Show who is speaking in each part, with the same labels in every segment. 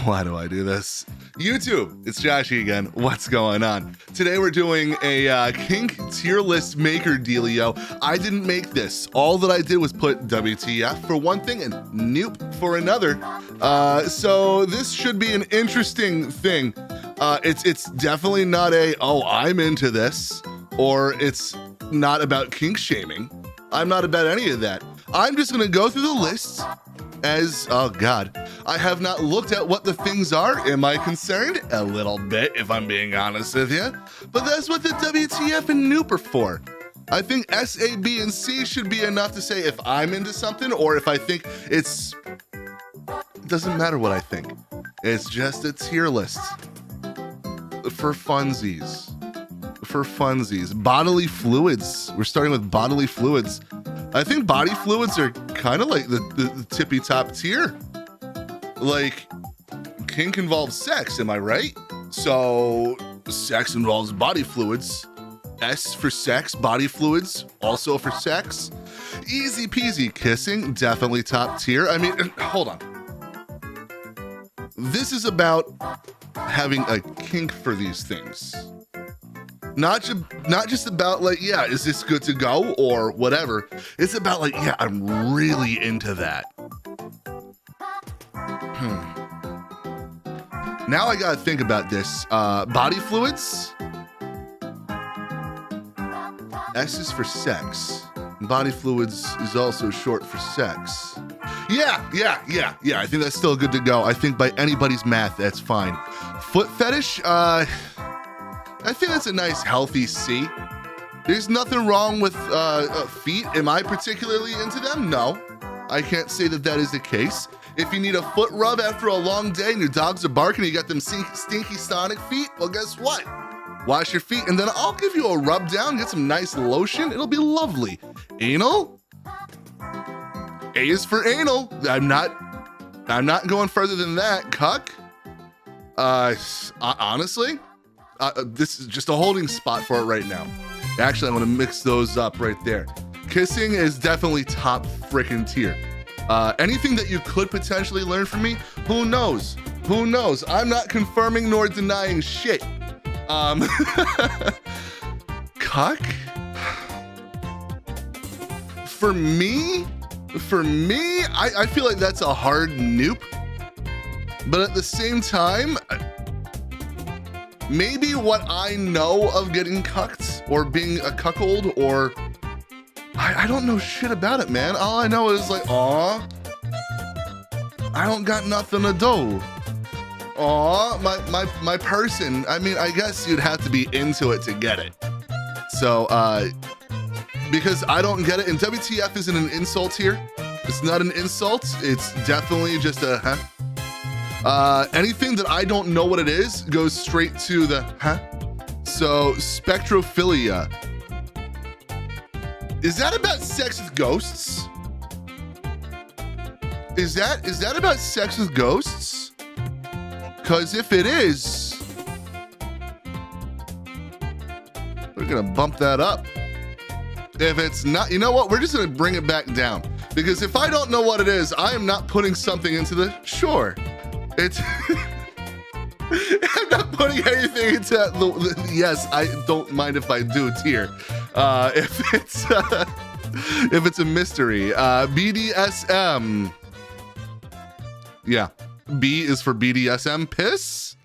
Speaker 1: Why do I do this? YouTube, it's Joshy again. What's going on? Today we're doing a Kink Tier List maker dealio. I didn't make this. All that I did was put WTF for one thing and nope for another. So this should be an interesting thing. It's definitely not a, oh, I'm into this, or it's not about kink shaming. I'm not about any of that. I'm just gonna go through the list as, oh God, I have not looked at what the things are. Am I concerned? A little bit, if I'm being honest with you. But that's what the WTF and Noop are for. I think S, A, B, and C should be enough to say if I'm into something or if I think it's, it doesn't matter what I think. It's just a tier list. For funsies. For funsies. Bodily fluids. We're starting with bodily fluids. I think body fluids are kind of like the tippy top tier. Like, kink involves sex, am I right? So, sex involves body fluids. S for sex, body fluids, also for sex. Easy peasy. Kissing, definitely top tier. I mean, hold on. This is about having a kink for these things. Not just about like, yeah, is this good to go or whatever. It's about like, yeah, I'm really into that. Now I gotta think about this. Body fluids. S is for sex. Body fluids is also short for sex. Yeah. I think that's still good to go. I think by anybody's math, that's fine. Foot fetish, I think that's a nice healthy C. There's nothing wrong with feet. Am I particularly into them? No, I can't say that that is the case. If you need a foot rub after a long day and your dogs are barking and you got them stinky Sonic feet, well, guess what? Wash your feet and then I'll give you a rub down, get some nice lotion. It'll be lovely. Anal? A is for anal. I'm not going further than that. Cuck? Honestly, this is just a holding spot for it right now. Actually, I'm gonna mix those up right there. Kissing is definitely top frickin' tier. Anything that you could potentially learn from me, who knows? Who knows? I'm not confirming nor denying shit. Cuck? For me, I feel like that's a hard nope. But at the same time, maybe what I know of getting cucked or being a cuckold or I don't know shit about it, man. All I know is like, aw, I don't got nothing to do. Aw, my person. I mean, I guess you'd have to be into it to get it. So, because I don't get it, and WTF isn't an insult here. It's not an insult. It's definitely just a, huh? Anything that I don't know what it is goes straight to the, huh? So, spectrophilia. Is that about sex with ghosts? Is that about sex with ghosts? Because if it is, we're gonna bump that up. If it's not, you know what? We're just gonna bring it back down. Because if I don't know what it is, I am not putting something into the, sure. It's, I'm not putting anything into the, yes, I don't mind if I do tier. If it's a mystery, BDSM. Yeah, B is for BDSM. Piss.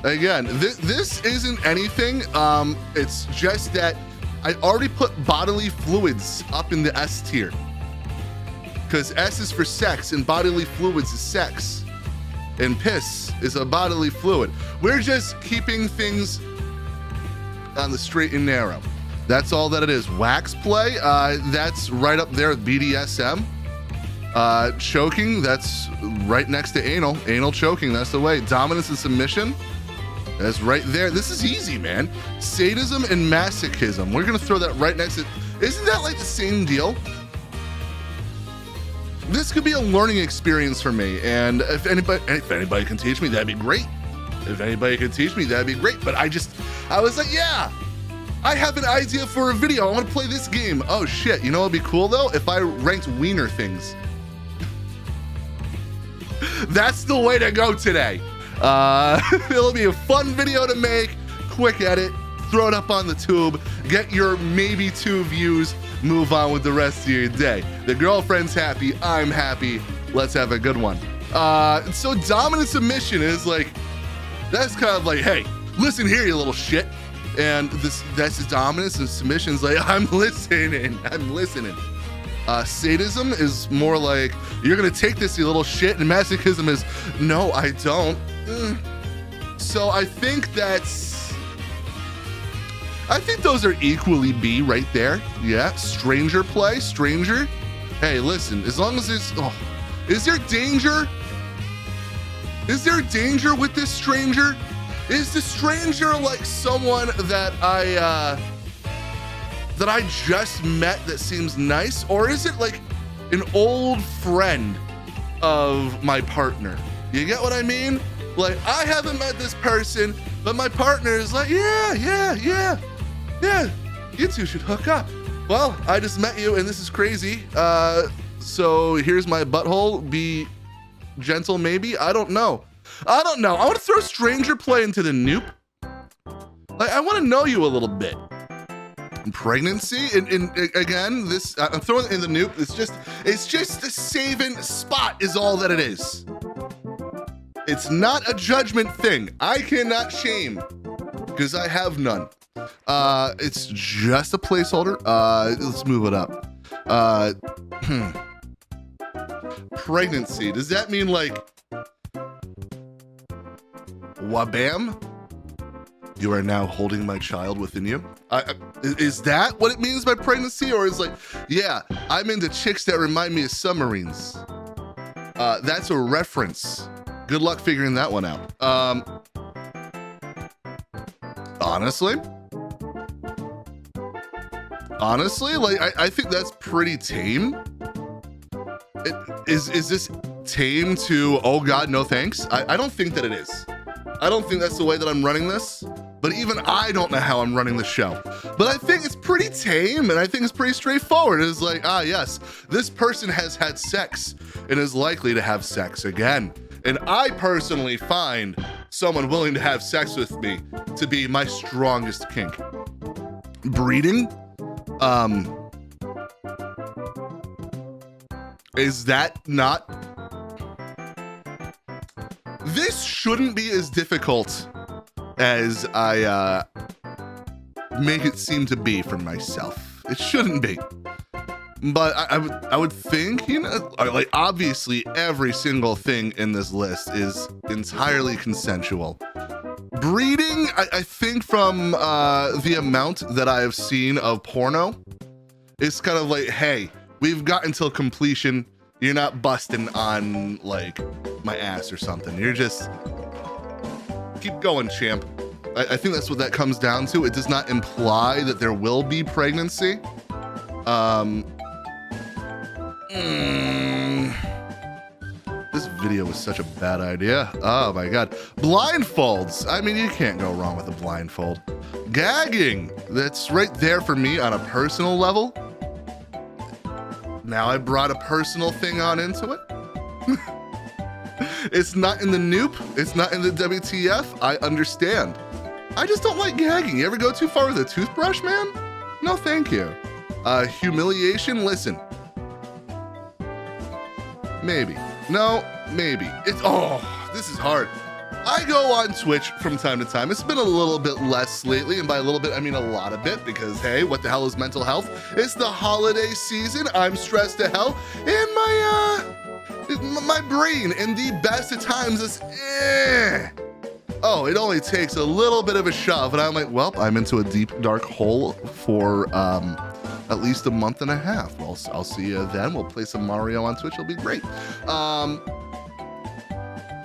Speaker 1: Again, this isn't anything. It's just that I already put bodily fluids up in the S tier. Because S is for sex and bodily fluids is sex. And piss is a bodily fluid. We're just keeping things on the straight and narrow. That's all that it is. Wax play, that's right up there with BDSM. Choking, that's right next to anal. Anal choking, that's the way. Dominance and submission, that's right there. This is easy, man. Sadism and masochism. We're gonna throw that right next to, isn't that like the same deal? This could be a learning experience for me, and if anybody can teach me, that'd be great. If anybody could teach me, that'd be great. But I was like, yeah, I have an idea for a video. I want to play this game. Oh shit, you know what'd be cool though? If I ranked wiener things. That's the way to go today. It'll be a fun video to make, quick edit, throw it up on the tube, get your maybe 2 views, move on with the rest of your day. The girlfriend's happy, I'm happy, let's have a good one. So dominant submission is like, that's kind of like, hey, listen here, you little shit. And that's the dominance, and submission's like, I'm listening. Sadism is more like, you're gonna take this, you little shit, and masochism is, no, I don't. So I think those are equally B right there. Yeah, stranger play, stranger. Hey, listen, as long as there's, is there danger? Is there danger with this stranger? Is the stranger like someone that I just met that seems nice? Or is it like an old friend of my partner? You get what I mean? Like, I haven't met this person, but my partner is like, yeah, you two should hook up. Well, I just met you and this is crazy. So here's my butthole, be gentle maybe, I don't know. I want to throw stranger play into the noop. Like, I want to know you a little bit. Pregnancy, and again, this I'm throwing it in the noop. It's just a saving spot is all that it is. It's not a judgment thing. I cannot shame because I have none. It's just a placeholder. Let's move it up. Pregnancy. Does that mean like wabam? You are now holding my child within you. Is that what it means by pregnancy? Or is like, yeah, I'm into chicks that remind me of submarines. That's a reference. Good luck figuring that one out. Honestly, like, I think that's pretty tame. Is this tame to, oh God, no thanks? I don't think that it is. I don't think that's the way that I'm running this, but even I don't know how I'm running the show. But I think it's pretty tame, and I think it's pretty straightforward. It's like, yes, this person has had sex and is likely to have sex again. And I personally find someone willing to have sex with me to be my strongest kink. Breeding? Is that not? This shouldn't be as difficult as I make it seem to be for myself. It shouldn't be. But I would think, you know, like, obviously every single thing in this list is entirely consensual. Breeding, I think from the amount that I have seen of porno, it's kind of like, hey, we've got until completion. You're not busting on like my ass or something. You're just, keep going, champ. I think that's what that comes down to. It does not imply that there will be pregnancy. This video was such a bad idea. Oh my God. Blindfolds. I mean, you can't go wrong with a blindfold. Gagging. That's right there for me on a personal level. Now I brought a personal thing on into it. It's not in the noop. It's not in the WTF. I understand. I just don't like gagging. You ever go too far with a toothbrush, man? No, thank you. Humiliation, listen. Maybe. No, maybe. This is hard. I go on Twitch from time to time. It's been a little bit less lately, and by a little bit, I mean a lot of bit, because hey, what the hell is mental health? It's the holiday season. I'm stressed to hell, and my brain in the best of times is it only takes a little bit of a shove, and I'm like, well, I'm into a deep, dark hole for at least a month and a half. I'll see you then. We'll play some Mario on Twitch. It'll be great.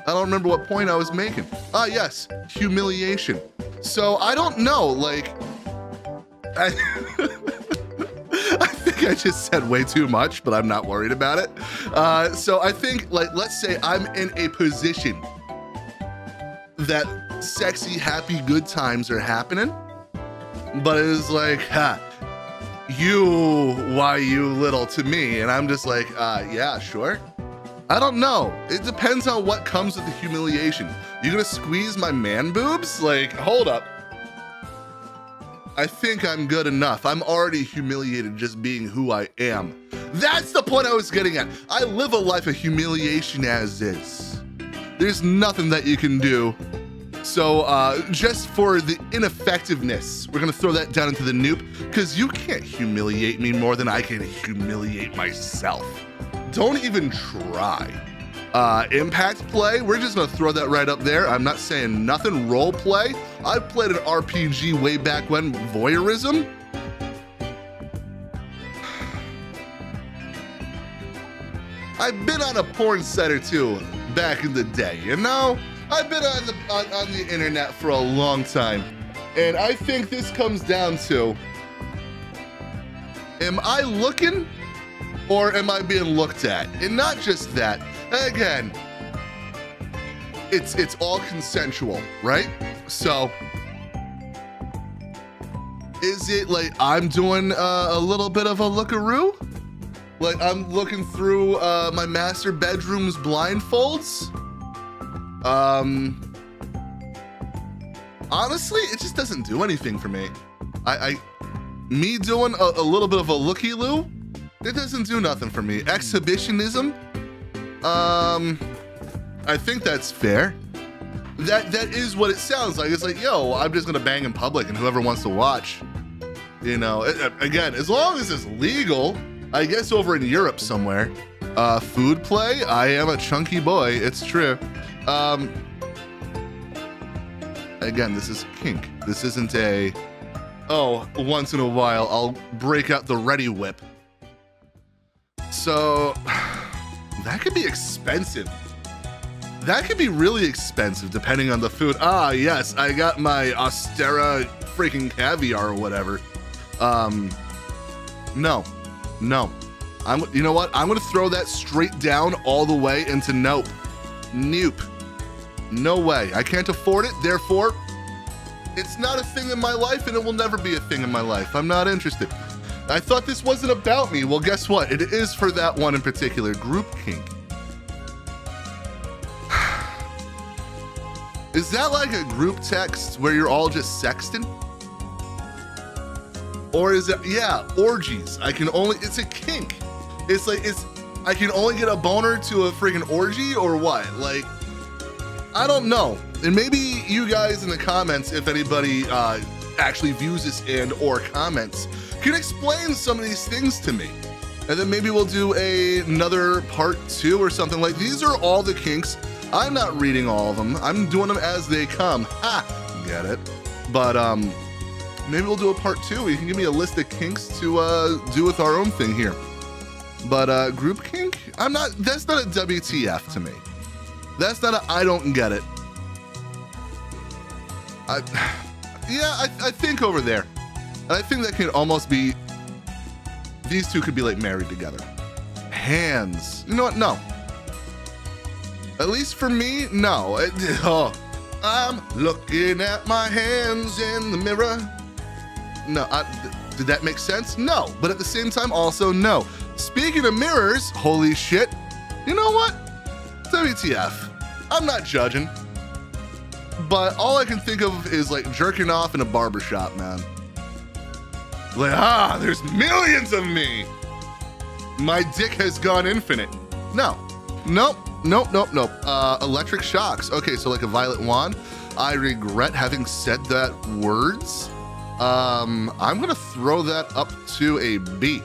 Speaker 1: I don't remember what point I was making. Yes, humiliation. So I don't know, like, I think I just said way too much, but I'm not worried about it. So I think, like, let's say I'm in a position that sexy, happy, good times are happening, but it is like, why you little to me? And I'm just like, yeah, sure. I don't know. It depends on what comes with the humiliation. You gonna squeeze my man boobs? Like, hold up. I think I'm good enough. I'm already humiliated just being who I am. That's the point I was getting at. I live a life of humiliation as is. There's nothing that you can do. So just for the ineffectiveness, we're gonna throw that down into the noop, because you can't humiliate me more than I can humiliate myself. Don't even try. Impact play, we're just gonna throw that right up there. I'm not saying nothing. Role play, I played an RPG way back when. Voyeurism, I've been on a porn site or two back in the day, you know? I've been on the internet for a long time. And I think this comes down to, am I looking or am I being looked at? And not just that, again, it's all consensual, right? So, is it like I'm doing a little bit of a lookaroo? Like I'm looking through my master bedroom's blindfolds? Honestly, it just doesn't do anything for me. Me doing a little bit of a looky-loo, it doesn't do nothing for me. Exhibitionism, I think that's fair. That is what it sounds like. It's like, yo, I'm just gonna bang in public and whoever wants to watch, you know, again, as long as it's legal, I guess over in Europe somewhere. Food play, I am a chunky boy, it's true. Again, this is kink. This isn't a, oh, once in a while, I'll break out the ready whip. So, that could be expensive. That could be really expensive depending on the food. Ah, yes, I got my Austera freaking caviar or whatever. No. You know what? I'm gonna throw that straight down all the way into nope. Nope. No way. I can't afford it, therefore, it's not a thing in my life and it will never be a thing in my life. I'm not interested. I thought this wasn't about me. Well, guess what? It is for that one in particular, group kink. Is that like a group text where you're all just sexting? Or is it, yeah, orgies. It's a kink. It's like, I can only get a boner to a freaking orgy or what? Like, I don't know. And maybe you guys in the comments, if anybody actually views this and or comments, can explain some of these things to me. And then maybe we'll do another part 2 or something. Like, these are all the kinks. I'm not reading all of them. I'm doing them as they come. Ha, get it? But maybe we'll do a part 2. You can give me a list of kinks to do with our own thing here. But group kink, that's not a WTF to me. That's not a I don't get it. I think over there. And I think that can almost be, these two could be like married together. Hands, you know what, no. At least for me, no. I'm looking at my hands in the mirror. No, did that make sense? No, but at the same time, also no. Speaking of mirrors, holy shit, you know what? WTF. I'm not judging, but all I can think of is like jerking off in a barbershop, man. Like, there's millions of me. My dick has gone infinite. No, nope. Electric shocks. Okay, so like a violet wand. I regret having said that words. I'm gonna throw that up to a B.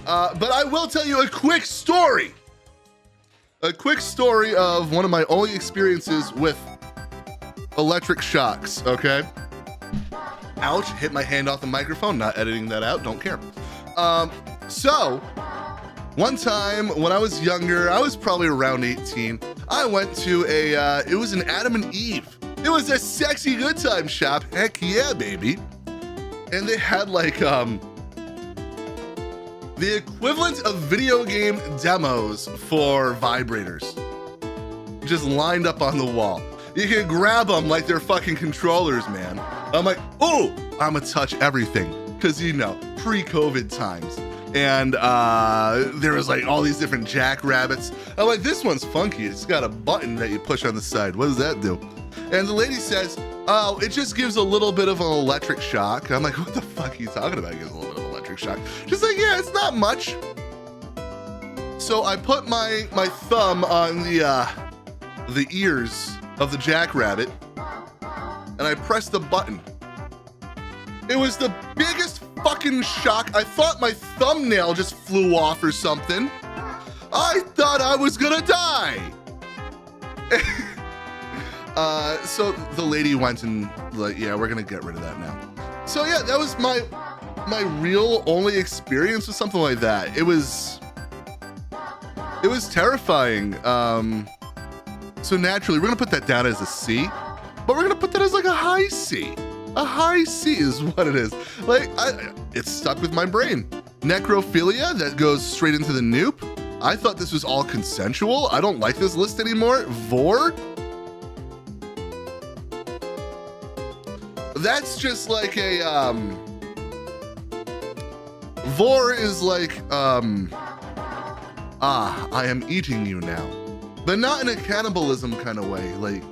Speaker 1: But I will tell you a quick story. A quick story of one of my only experiences with electric shocks, okay? Ouch, hit my hand off the microphone, not editing that out, don't care. So, one time when I was younger, I was probably around 18, I went to it was an Adam and Eve. It was a sexy good time shop, heck yeah, baby. And they had like, the equivalent of video game demos for vibrators. Just lined up on the wall. You can grab them like they're fucking controllers, man. I'm like, oh, I'ma touch everything. Cause you know, pre-COVID times. And there was like all these different jackrabbits. I'm like, this one's funky. It's got a button that you push on the side. What does that do? And the lady says, oh, it just gives a little bit of an electric shock. I'm like, what the fuck are you talking about? It gives a little bit of electric shock. She's like, yeah, it's not much. So I put my thumb on the ears of the jackrabbit, and I pressed the button. It was the biggest fucking shock. I thought my thumbnail just flew off or something. I thought I was gonna die. So the lady went and like, yeah, we're gonna get rid of that now. So yeah, that was my real only experience with something like that. It was terrifying. So naturally, we're gonna put that down as a C, but we're gonna put that as like a high C. A high C is what it is. Like, it's stuck with my brain. Necrophilia, that goes straight into the noop. I thought this was all consensual. I don't like this list anymore. Vor? That's just like a, Vor is like, I am eating you now. But not in a cannibalism kind of way. Like,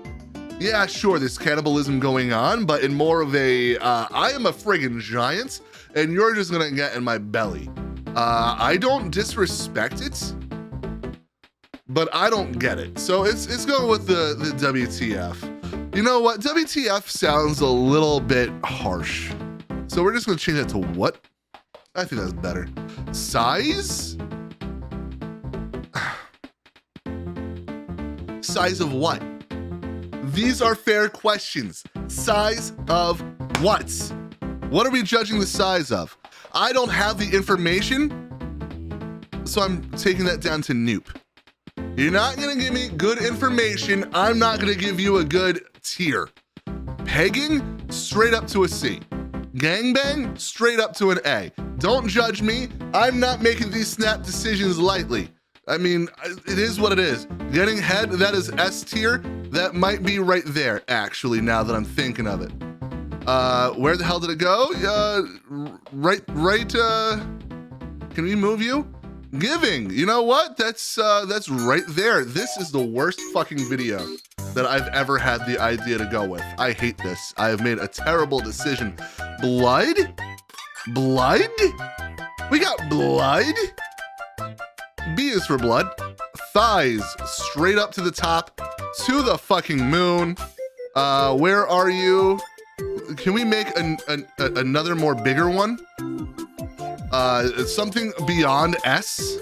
Speaker 1: yeah, sure, there's cannibalism going on, but in more of a, I am a friggin' giant, and you're just gonna get in my belly. I don't disrespect it, but I don't get it. So it's going with the WTF. You know what? WTF sounds a little bit harsh. So we're just gonna change that to what? I think that's better. Size? Size of what? These are fair questions. Size of what? What are we judging the size of? I don't have the information, so I'm taking that down to noop. You're not gonna give me good information. I'm not gonna give you a good tier. Pegging, straight up to a C. Gangbang, straight up to an A. Don't judge me. I'm not making these snap decisions lightly. I mean, it is what it is. Getting head, that is S tier. That might be right there, actually, now that I'm thinking of it. Where the hell did it go? Right, can we move you? Giving, you know what? That's right there. This is the worst fucking video that I've ever had the idea to go with. I hate this. I have made a terrible decision. Blood? Blood? We got blood? B is for blood. Thighs, straight up to the top, to the fucking moon. Where are you? Can we make another more bigger one? Something beyond S?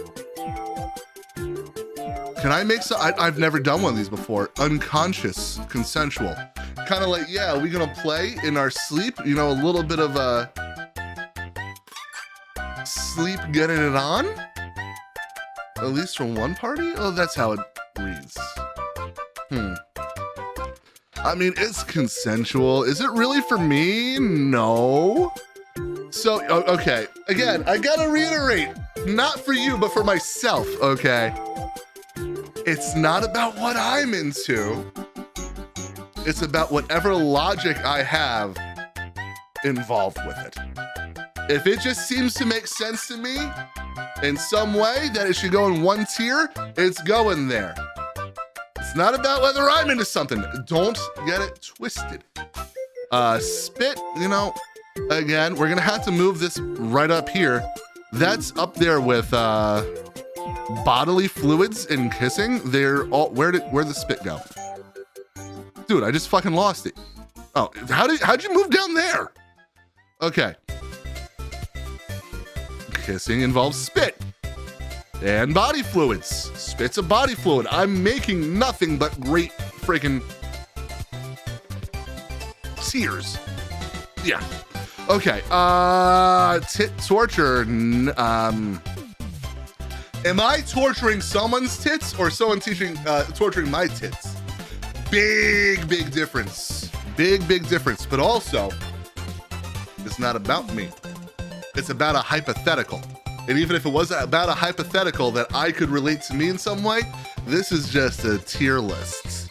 Speaker 1: Can I make some? I've never done one of these before. Unconscious, consensual. Kind of like, yeah, we gonna play in our sleep? You know, a little bit of a sleep getting it on? At least from one party? Oh, that's how it reads. I mean, it's consensual. Is it really for me? No. So, okay. Again, I gotta reiterate, not for you, but for myself, okay? It's not about what I'm into. It's about whatever logic I have involved with it. If it just seems to make sense to me in some way that it should go in one tier, it's going there. It's not about whether I'm into something. Don't get it twisted. Spit, you know, again, we're gonna have to move this right up here. That's up there with bodily fluids and kissing. They're all, where'd the spit go? Dude, I just fucking lost it. Oh, how'd you move down there? Okay. Kissing involves spit and body fluids. Spit's a body fluid. I'm making nothing but great freaking tears. Yeah. Okay. Tit torture. Am I torturing someone's tits or someone torturing my tits? Big difference. Big difference. But also, it's not about me. It's about a hypothetical. And even if it was about a hypothetical that I could relate to me in some way, this is just a tier list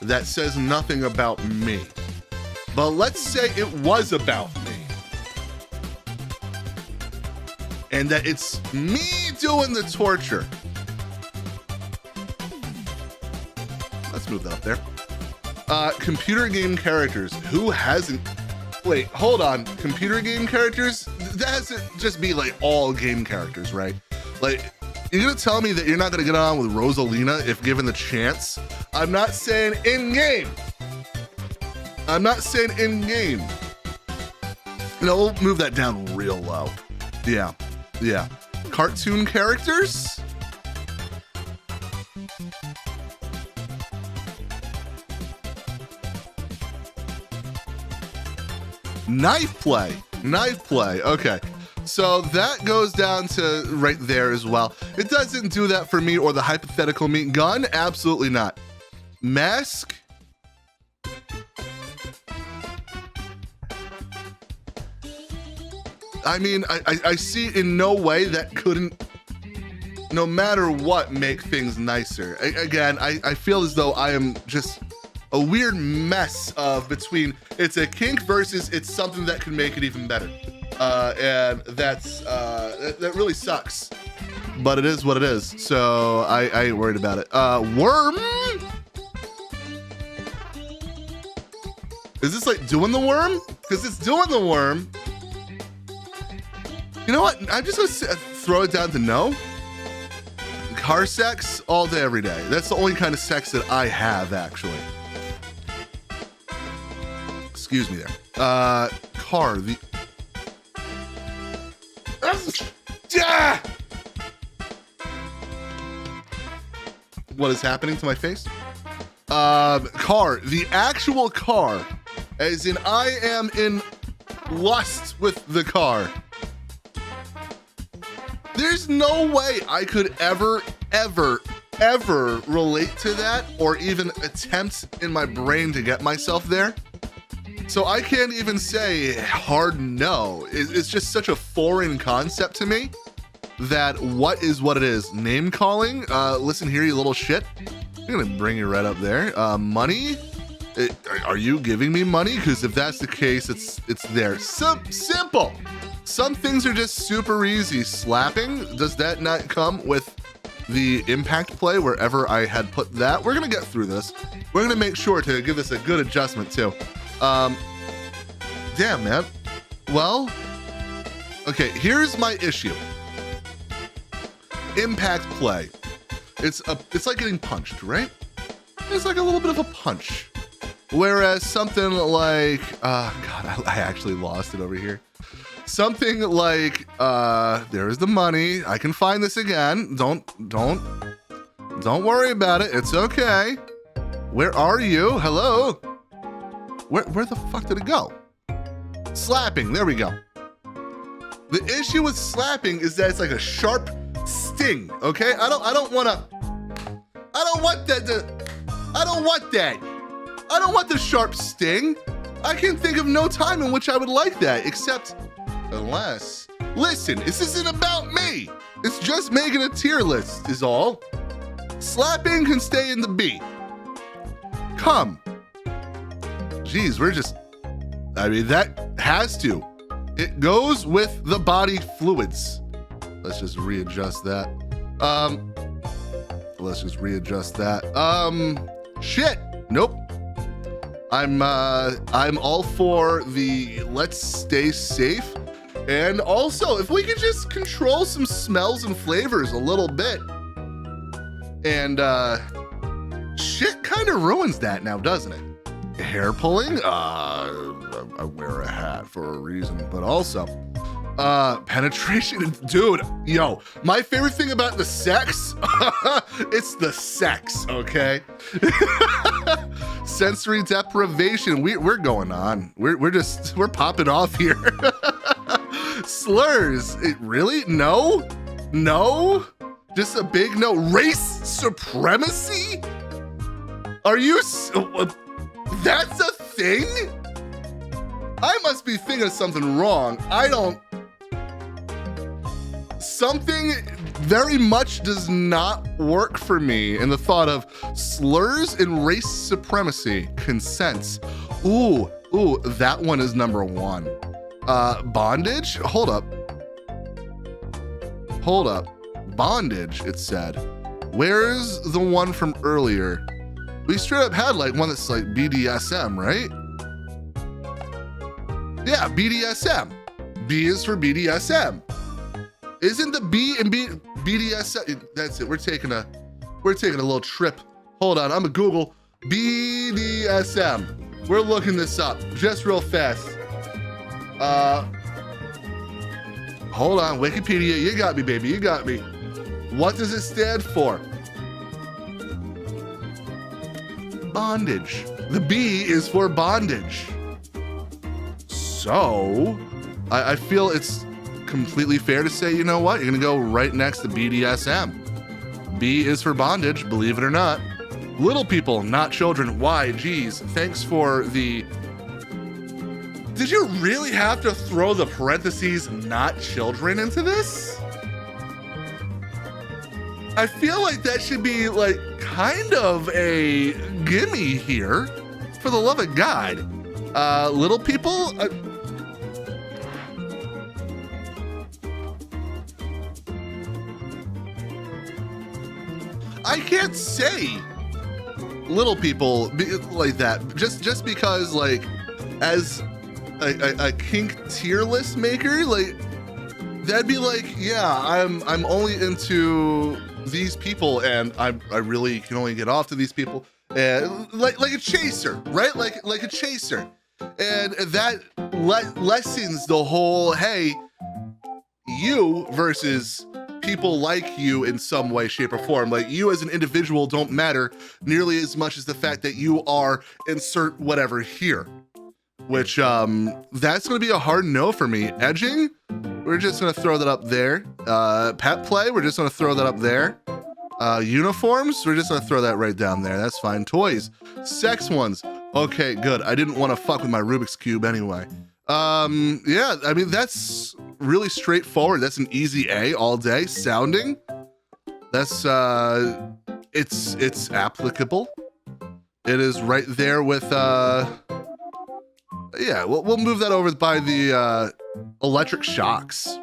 Speaker 1: that says nothing about me. But let's say it was about me. and that it's me doing the torture. Let's move that up there. Computer game characters. Who hasn't? Wait, hold on. Computer game characters? That hasn't just be like all game characters, right? Like, you're gonna tell me that you're not gonna get on with Rosalina if given the chance? I'm not saying in-game. I'm not saying in-game. You know, we'll move that down real low. Yeah, yeah. Cartoon characters? Knife play, okay. So that goes down to right there as well. It doesn't do that for me or the hypothetical me. Gun, absolutely not. Mask? I mean, I see in no way that couldn't, no matter what, make things nicer. Again, I feel as though I am just a weird mess of between it's a kink versus it's something that can make it even better. And that really sucks, but it is what it is. So I ain't worried about it. Worm? Is this like doing the worm? Because it's doing the worm. You know what? I'm just gonna throw it down to no. Car sex all day, every day. That's the only kind of sex that I have, actually. Excuse me there. Car, the... What is happening to my face? Car, the actual car. As in, I am in lust with the car. There's no way I could ever relate to that or even attempt in my brain to get myself there. So I can't even say hard no. It's just such a foreign concept to me that what is what it is. Name calling, listen here, you little shit. I'm gonna bring you right up there. Money, are you giving me money? Because if that's the case, it's there. Simple. Some things are just super easy. Slapping, does that not come with the impact play wherever I had put that? We're gonna get through this. We're gonna make sure to give this a good adjustment too. Damn, man. Well, okay, here's my issue. Impact play. It's like getting punched, right? It's like a little bit of a punch. Whereas something like, God, I actually lost it over here. Something like, there is the money. I can find this again. Don't worry about it. It's okay. Where are you? Hello? Where the fuck did it go? Slapping, there we go. The issue with slapping is that it's like a sharp sting, okay? I don't want that. I don't want the sharp sting. I can think of no time in which I would like that, except unless, listen, this isn't about me. It's just making a tier list is all. Slapping can stay in the B. Come. Jeez, I mean, that has to. It goes with the body fluids. Let's just readjust that. Shit, nope. I'm all for the let's stay safe. And also, if we could just control some smells and flavors a little bit. And shit kind of ruins that now, doesn't it? Hair pulling? I wear a hat for a reason, but also penetration. Dude, yo, my favorite thing about the sex, it's the sex, okay? Sensory deprivation. We're going on. We're popping off here. Slurs. Really? No? No? Just a big no. Race supremacy? Are you? That's a thing? I must be thinking of something wrong. Something very much does not work for me in the thought of slurs and race supremacy. Consents. Ooh, that one is number one. Bondage? Hold up. Hold up. Bondage, it said. Where's the one from earlier? We straight up had like one that's like BDSM, right? Yeah, BDSM. B is for BDSM. Isn't the B in BDSM? That's it. We're taking a little trip. Hold on, I'm gonna Google BDSM. We're looking this up just real fast. Hold on, Wikipedia, you got me, baby, you got me. What does it stand for? Bondage. The B is for bondage. So, I feel it's completely fair to say, you know what? You're gonna go right next to BDSM. B is for bondage, believe it or not. Little people, not children. Why? Geez, thanks for the... Did you really have to throw the parentheses, not children, into this? I feel like that should be like kind of a gimme here, for the love of God. Little people? I can't say little people like that just because, like, as a kink tier list maker, like, that'd be like, yeah, I'm only into these people, and I really can only get off to these people, and like a chaser, right? Like a chaser, and that lessens the whole, hey, you versus people like you in some way, shape, or form. Like, you as an individual don't matter nearly as much as the fact that you are insert whatever here, which that's gonna be a hard no for me. Edging, we're just gonna throw that up there. Pet play, we're just gonna throw that up there. Uniforms, we're just gonna throw that right down there. That's fine. Toys, sex ones. Okay, good. I didn't want to fuck with my Rubik's Cube anyway. Yeah, I mean, that's really straightforward. That's an easy A all day. Sounding, that's it's applicable. It is right there with yeah, we'll move that over by the electric shocks.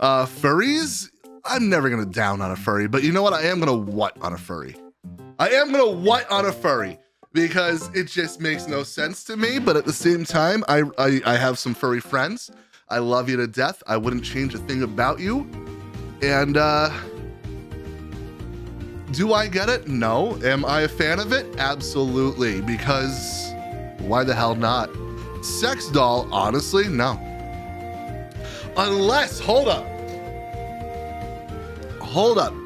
Speaker 1: Furries, I'm never gonna down on a furry, but you know what? I am gonna what on a furry. I am gonna what on a furry, because it just makes no sense to me. But at the same time, I have some furry friends. I love you to death. I wouldn't change a thing about you. And do I get it? No. Am I a fan of it? Absolutely, because why the hell not? Sex doll, honestly, no. Unless, hold up,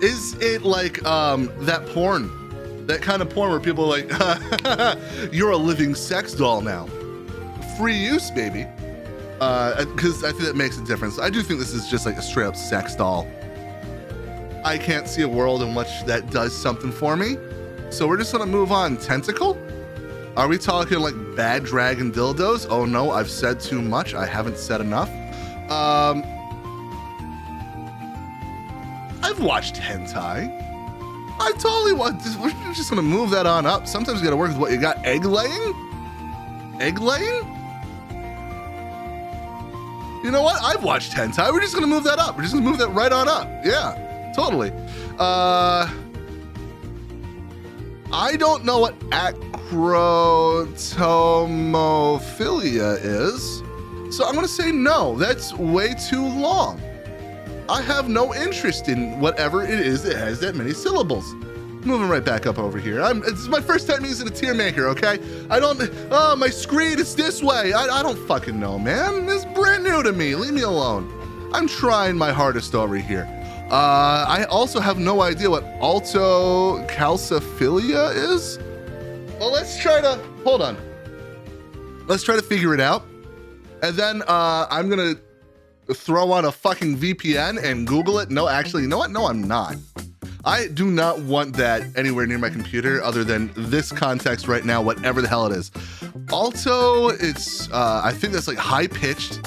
Speaker 1: is it like that porn, that kind of porn where people are like, you're a living sex doll now, free use, baby? Because I think that makes a difference. I do think this is just like a straight up sex doll. I can't see a world in which that does something for me, so we're just gonna move on. Tentacle? Are we talking like bad dragon dildos? Oh no, I've said too much. I haven't said enough. I've watched hentai. I totally want this. We're just gonna move that on up. Sometimes you gotta work with what you got. Egg laying? Egg laying? You know what? I've watched hentai. We're just gonna move that up. We're just gonna move that right on up. Yeah, totally. I don't know what acrotomophilia is, so I'm gonna say no. That's way too long. I have no interest in whatever it is that has that many syllables. Moving right back up over here. This is my first time using a tier maker, okay? Oh, my screen is this way. I don't fucking know, man. This is brand new to me. Leave me alone. I'm trying my hardest over here. I also have no idea what altocalciphilia is. Well, let's try to, hold on. Let's try to figure it out. And then I'm gonna throw on a fucking VPN and Google it. No, actually, you know what? No, I'm not. I do not want that anywhere near my computer other than this context right now, whatever the hell it is. Alto, it's, I think that's like high-pitched.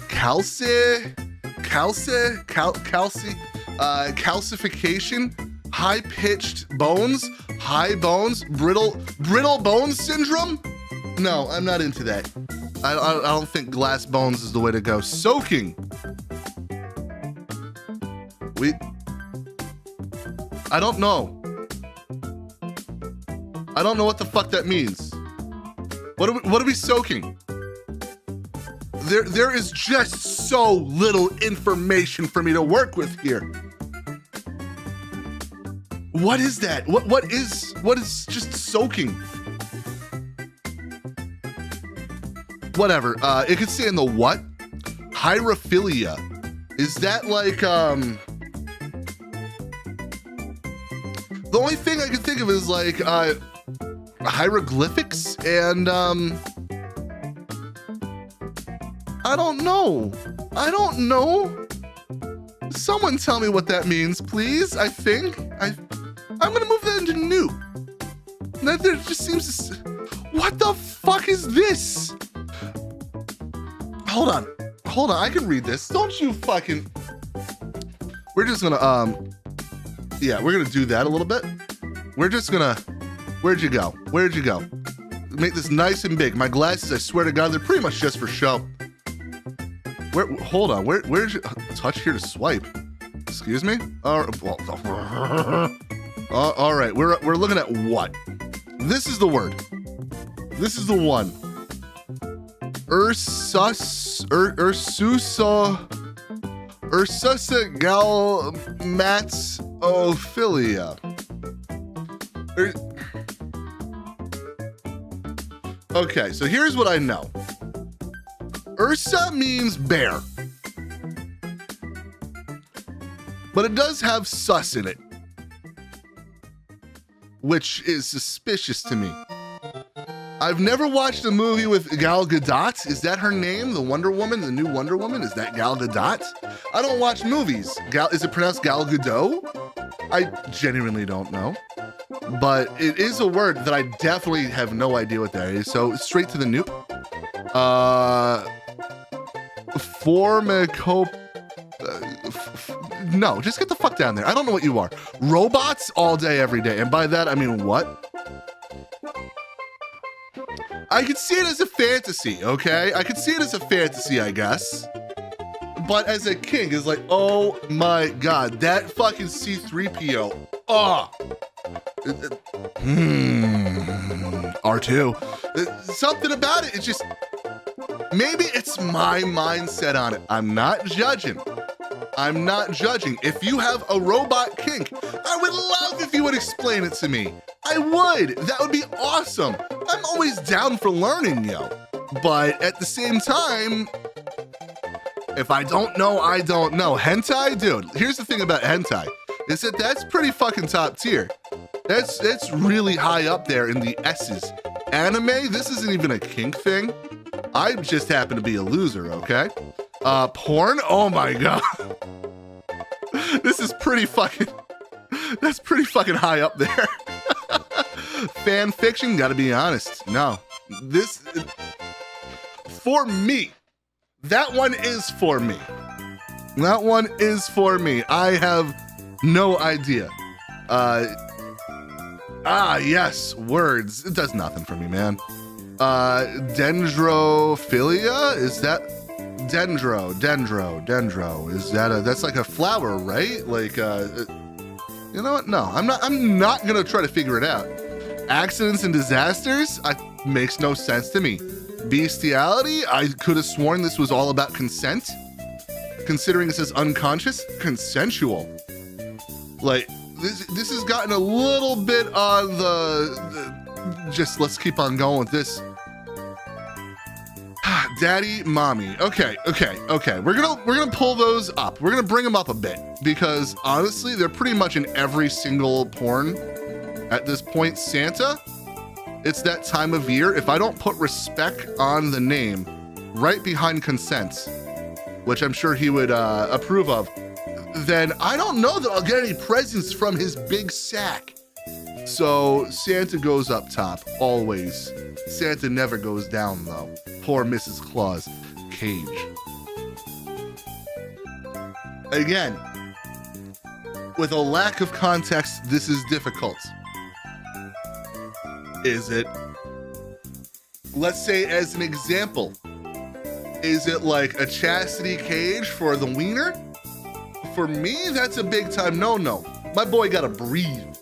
Speaker 1: Calcification, high-pitched bones, high bones, brittle bone syndrome? No, I'm not into that. I don't think glass bones is the way to go. Soaking. I don't know. I don't know what the fuck that means. What are we soaking? There is just so little information for me to work with here. What is that? What is just soaking? Whatever. It could say in the what? Hierophilia. Is that like the only thing I can think of is like hieroglyphics and I don't know. Someone tell me what that means, please. I'm gonna move that into new. That there just seems to, what the fuck is this? Hold on, I can read this. Don't you fucking, we're just gonna, yeah, we're gonna do that a little bit. We're just gonna, where'd you go? Make this nice and big. My glasses, I swear to God, they're pretty much just for show. Hold on, where's your, touch here to swipe? Excuse me? All right, we're looking at what? This is the word. This is the one. Ursussagalmatophilia. Okay, so here's what I know. Ursa means bear. But it does have sus in it, which is suspicious to me. I've never watched a movie with Gal Gadot. Is that her name? The Wonder Woman, the new Wonder Woman? Is that Gal Gadot? I don't watch movies. Is it pronounced Gal Gadot? I genuinely don't know. But it is a word that I definitely have no idea what that is. So straight to the noob. No, just get the fuck down there. I don't know what you are. Robots all day, every day. And by that, I mean what? I could see it as a fantasy, okay? I could see it as a fantasy, I guess. But as a king, it's like, oh my God, that fucking C-3PO. Oh. R2. Something about it, it's just, maybe it's my mindset on it. I'm not judging. If you have a robot kink, I would love if you would explain it to me. I would. That would be awesome. I'm always down for learning, yo. But at the same time, if I don't know, I don't know. Hentai, dude, here's the thing about hentai, is that that's pretty fucking top tier. That's really high up there in the S's. Anime, this isn't even a kink thing. I just happen to be a loser, okay? Porn, oh my God. This is pretty fucking, that's pretty fucking high up there. Fan fiction, gotta be honest. No, this, for me, that one is for me. That one is for me. I have no idea. Yes, words. It does nothing for me, man. Dendrophilia? Is that dendro? Is that that's like a flower, right? Like, you know what? No, I'm not gonna try to figure it out. Accidents and disasters? Makes no sense to me. Bestiality? I could have sworn this was all about consent. Considering it says unconscious, consensual. Like, this has gotten a little bit on the just let's keep on going with this. Daddy, mommy. Okay. We're gonna pull those up. We're gonna bring them up a bit because honestly, they're pretty much in every single porn at this point. Santa, it's that time of year. If I don't put respect on the name right behind consent, which I'm sure he would approve of, then I don't know that I'll get any presents from his big sack. So Santa goes up top, always. Santa never goes down though. Poor Mrs. Claus. Cage. Again, with a lack of context, this is difficult. Is it, let's say as an example, is it like a chastity cage for the wiener? for me, that's a big time no-no. My boy gotta breathe.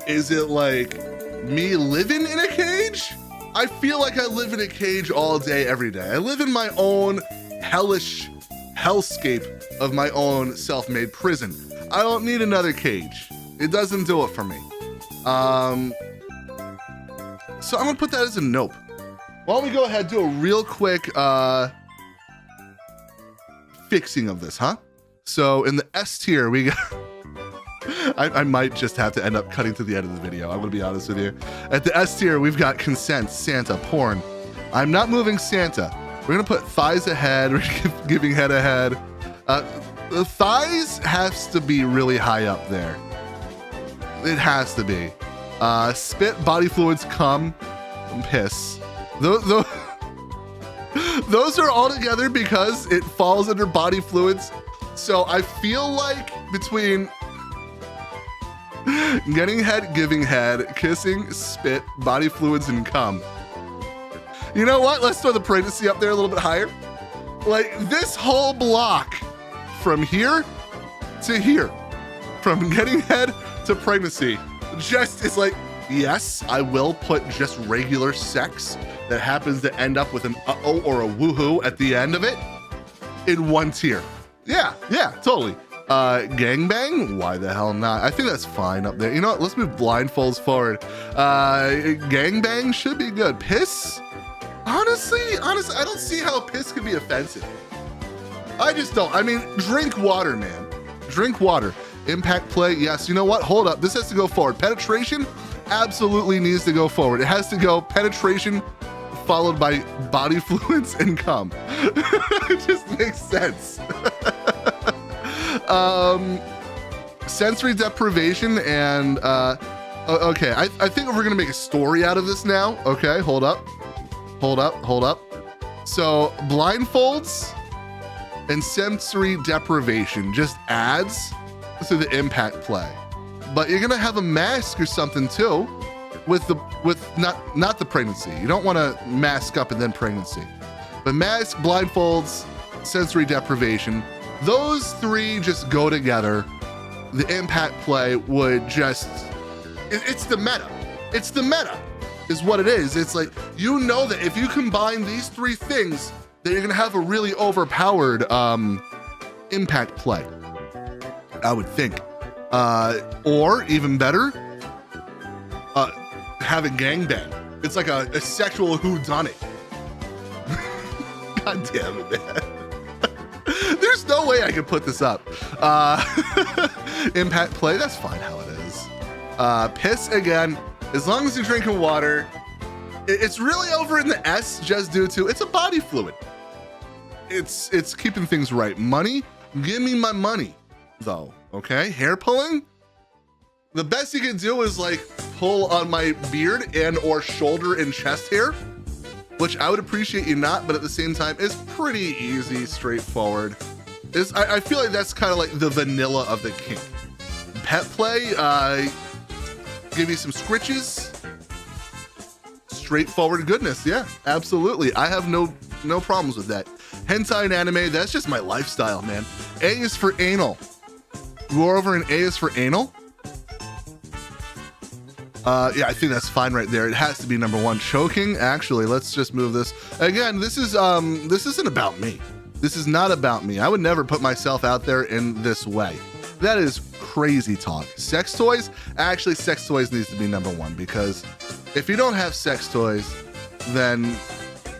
Speaker 1: Is it like me living in a cage? I feel like I live in a cage all day, every day. I live in my own hellish hellscape of my own self-made prison. I don't need another cage. It doesn't do it for me. So I'm gonna put that as a nope. Why don't we go ahead and do a real quick fixing of this, huh? So in the S tier, we got, I might just have to end up cutting to the end of the video. I'm gonna be honest with you. At the S tier, we've got consent, Santa, porn. I'm not moving Santa. We're gonna put thighs ahead, we're giving head ahead. The thighs has to be really high up there. It has to be. Spit, body fluids, cum, and piss. Those are all together because it falls under body fluids. So I feel like between getting head, giving head, kissing, spit, body fluids, and cum. You know what? Let's throw the pregnancy up there a little bit higher. Like this whole block from here to here, from getting head to pregnancy, just is like, yes, I will put just regular sex that happens to end up with an uh-oh or a woohoo at the end of it in one tier. Yeah, totally. Gangbang? Why the hell not? I think that's fine up there. You know what? Let's move blindfolds forward. Gangbang should be good. Piss? Honestly, I don't see how piss could be offensive. I just don't. I mean, drink water, man. Drink water. Impact play, yes. You know what? Hold up. This has to go forward. Penetration absolutely needs to go forward. It has to go penetration followed by body fluids and cum. It just makes sense. Sensory deprivation and okay, I think we're gonna make a story out of this now. Okay, hold up. So blindfolds and sensory deprivation just adds to the impact play, but you're gonna have a mask or something too with not the pregnancy. You don't want to mask up and then pregnancy, but mask, blindfolds, sensory deprivation, those three just go together. The impact play would just, it's the meta is what it is. It's like, you know that if you combine these three things, that you're gonna have a really overpowered impact play, I would think. Or even better, have a gangbang. It's like a sexual whodunit. God damn it, man. There's no way I could put this up. Impact play, that's fine how it is. Piss, again, as long as you're drinking water. It's really over in the S just due to, it's a body fluid. It's keeping things right. Money, give me my money though, okay? Hair pulling, the best you can do is like pull on my beard and or shoulder and chest hair, which I would appreciate you not, but at the same time, it's pretty easy, straightforward. I feel like that's kind of like the vanilla of the kink. Pet play, give you some scritches, straightforward goodness. Yeah, absolutely. I have no problems with that. Hentai and anime, that's just my lifestyle, man. A is for anal. Go over and A is for anal. Yeah, I think that's fine right there. It has to be number one. Choking, actually, let's just move this. Again, this isn't about me. This is not about me. I would never put myself out there in this way. That is crazy talk. Sex toys, actually sex toys needs to be number one, because if you don't have sex toys, then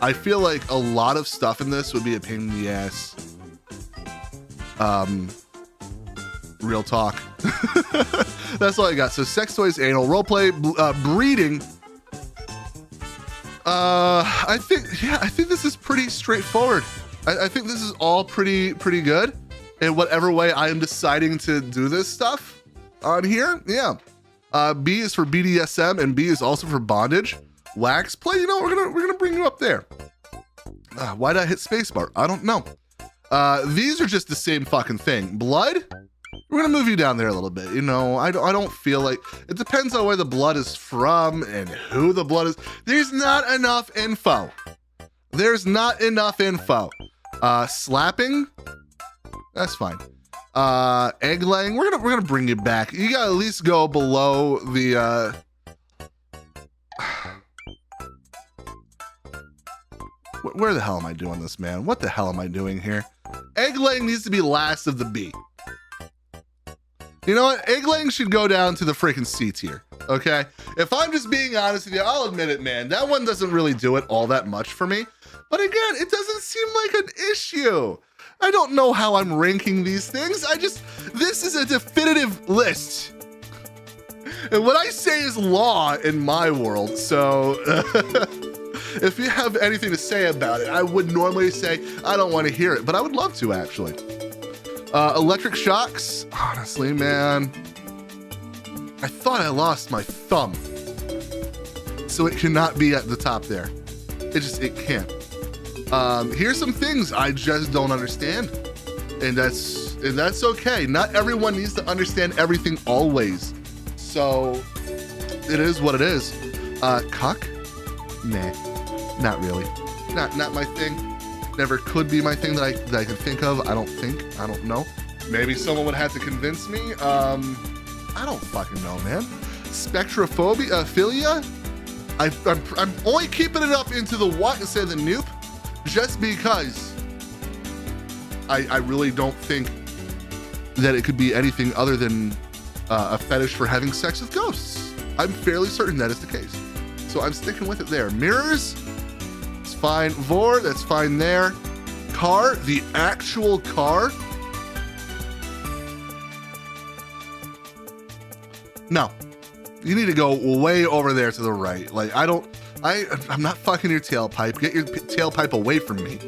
Speaker 1: I feel like a lot of stuff in this would be a pain in the ass. Real talk. That's all I got. So sex toys, anal, roleplay, breeding. I think this is pretty straightforward. I think this is all pretty good in whatever way I am deciding to do this stuff on here. Yeah. B is for BDSM and B is also for bondage. Wax play, you know, we're gonna bring you up there. Why did I hit spacebar? I don't know. These are just the same fucking thing. Blood, we're gonna move you down there a little bit. You know, I don't feel like, it depends on where the blood is from and who the blood is. There's not enough info. Slapping, That's fine. Egg laying. We're gonna bring you back. You gotta at least go below the Where the hell am I doing this, man? What the hell am I doing here? Egg laying needs to be last of the B. You know what? Egg laying should go down to the freaking C tier, okay? If I'm just being honest with you, I'll admit it, man. That one doesn't really do it all that much for me. But again, it doesn't seem like an issue. I don't know how I'm ranking these things. This is a definitive list. And what I say is law in my world, so if you have anything to say about it, I would normally say I don't want to hear it, but I would love to, actually. Electric shocks, honestly, man. I thought I lost my thumb, so it cannot be at the top there. It can't. Here's some things I just don't understand, and that's okay. Not everyone needs to understand everything always, so it is what it is. Cuck? Nah, not really. Not my thing. Never could be my thing that I can think of. I don't know. Maybe someone would have to convince me. I don't fucking know, man. Spectrophobia, philia? I'm only keeping it up into the what instead of the nope, just because I really don't think that it could be anything other than a fetish for having sex with ghosts. I'm fairly certain that is the case. So I'm sticking with it there. Mirrors? Fine. Vor, that's fine there. Car, the actual car. No, you need to go way over there to the right. Like, I'm not fucking your tailpipe. Get your tailpipe away from me.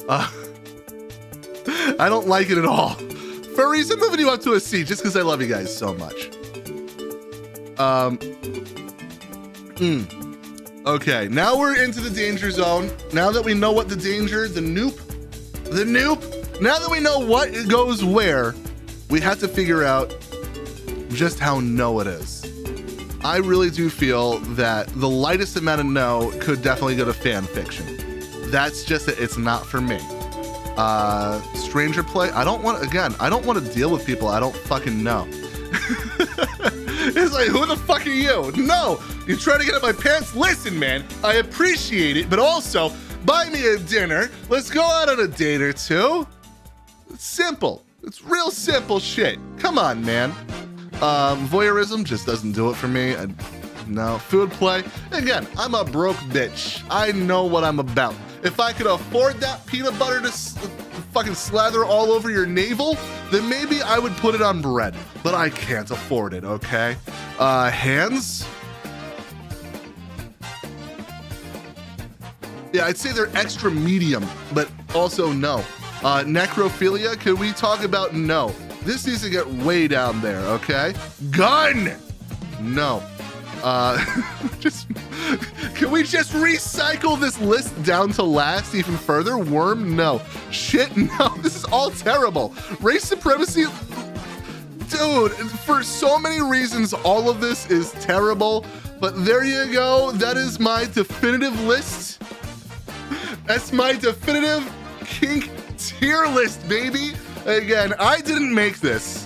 Speaker 1: I don't like it at all. Furries, I'm moving you up to a C just because I love you guys so much. Okay, now we're into the danger zone. Now that we know what the danger, the noop, now that we know what goes where, we have to figure out just how no it is. I really do feel that the lightest amount of no could definitely go to fan fiction. That's just that it's not for me. Stranger play, I don't want to deal with people I don't fucking know. It's like, who the fuck are you? No, you're trying to get up my pants? Listen, man, I appreciate it, but also buy me a dinner. Let's go out on a date or two. It's simple. It's real simple shit. Come on, man. Voyeurism just doesn't do it for me. No. Food play, again, I'm a broke bitch. I know what I'm about. If I could afford that peanut butter to fucking slather all over your navel, then maybe I would put it on bread, but I can't afford it, okay? Hands? Yeah, I'd say they're extra medium, but also no. Necrophilia, can we talk about no? This needs to get way down there, okay? Gun! No. Can we just recycle this list down to last even further? Worm? No. Shit? No. This is all terrible. Race supremacy? Dude, for so many reasons, all of this is terrible. But there you go. That is my definitive list. That's my definitive kink tier list, baby. Again, I didn't make this,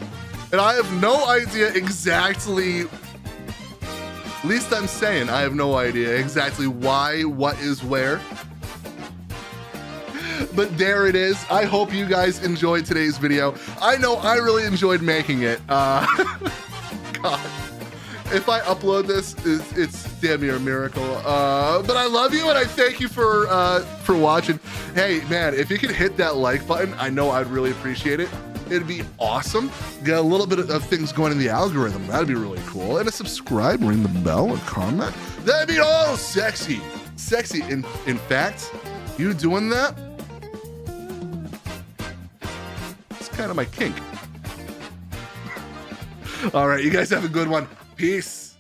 Speaker 1: and I have no idea exactly, at least I'm saying I have no idea exactly why, what is where. But there it is. I hope you guys enjoyed today's video. I know I really enjoyed making it. God. If I upload this, it's damn near a miracle. But I love you and I thank you for watching. Hey, man, if you could hit that like button, I know I'd really appreciate it. It'd be awesome. Get a little bit of things going in the algorithm. That'd be really cool. And a subscribe, ring the bell, a comment. That'd be all sexy. Sexy. In fact, you doing that, it's kind of my kink. All right, you guys have a good one. Peace.